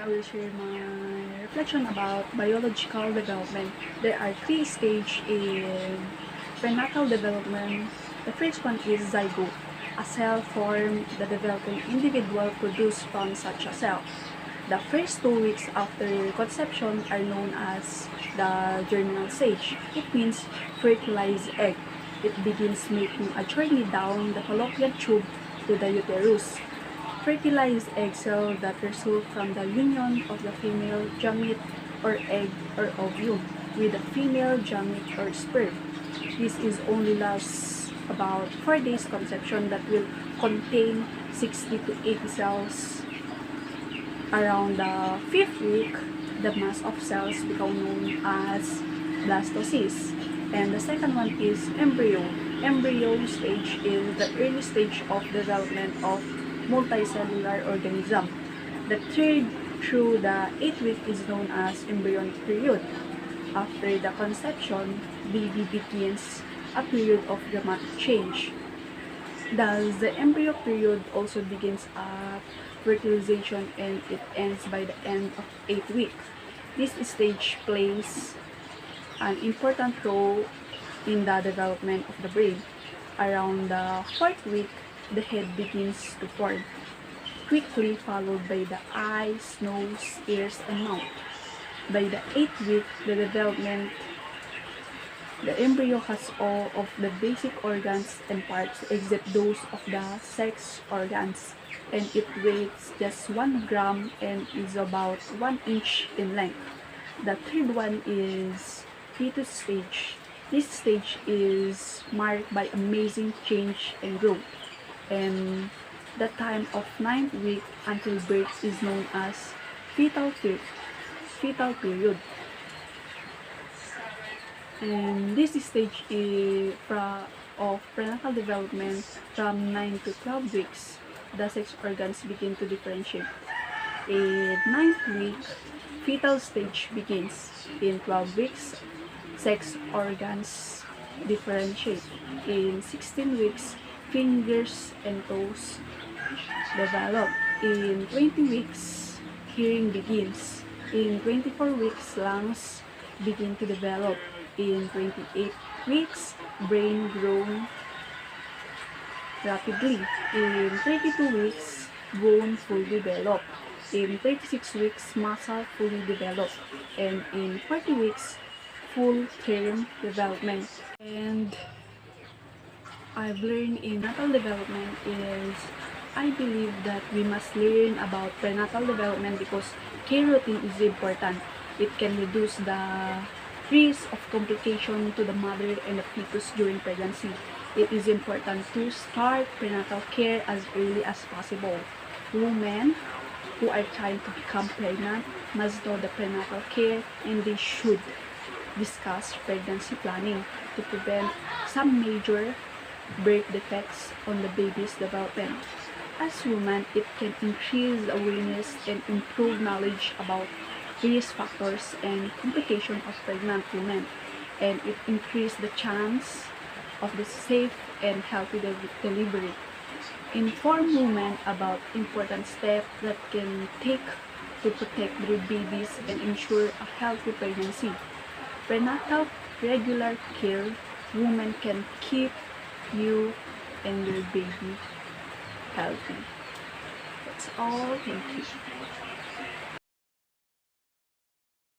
I will share my reflection about biological development. There are three stages in prenatal development. The first one is zygote, a cell formed the developing individual produced from such a cell. The first 2 weeks after conception are known as the germinal stage. It means fertilized egg. It begins making a journey down the fallopian tube to the uterus. Fertilized egg cell that result from the union of the female gamete or egg or ovule with the female gamete or sperm. This is only lasts about 4 days conception that will contain 60 to 80 cells. Around the 5th week, the mass of cells become known as blastocyst. And the second one is embryo. Embryo stage is the early stage of development of multicellular organism. The third through the 8th week is known as embryonic period. After the conception, baby begins a period of dramatic change. Thus, the embryo period also begins at fertilization and it ends by the end of 8th week. This stage plays an important role in the development of the brain. Around the 4th week, the head begins to form, quickly followed by the eyes, nose, ears, and mouth. By the 8th week, the embryo has all of the basic organs and parts except those of the sex organs, and it weighs just 1 gram and is about 1 inch in length. The third one is fetus stage. This stage is marked by amazing change and growth, and the time of 9th week until birth is known as fetal period. And this stage is of prenatal development from 9 to 12 weeks. The sex organs begin to differentiate. In 9th week, fetal stage begins. In 12 weeks, sex organs differentiate. In 16 weeks, fingers and toes develop. In 20 weeks, hearing begins. In 24 weeks, lungs begin to develop. In 28 weeks, brain grows rapidly. In 32 weeks, bone fully develop. In 36 weeks, muscle fully develop. And in 40 weeks, full-term development. And I've learned in prenatal development is I believe that we must learn about prenatal development because care routine is important. It can reduce the risk of complication to the mother and the fetus during pregnancy. It is important to start prenatal care as early as possible. Women who are trying to become pregnant must know the prenatal care and they should discuss pregnancy planning to prevent some major birth defects on the baby's development. As women, it can increase awareness and improve knowledge about risk factors and complications of pregnant women, and it increases the chance of the safe and healthy delivery. Inform women about important steps that can take to protect their babies and ensure a healthy pregnancy. Prenatal regular care, women can keep you and your baby healthy. That's all. Thank you.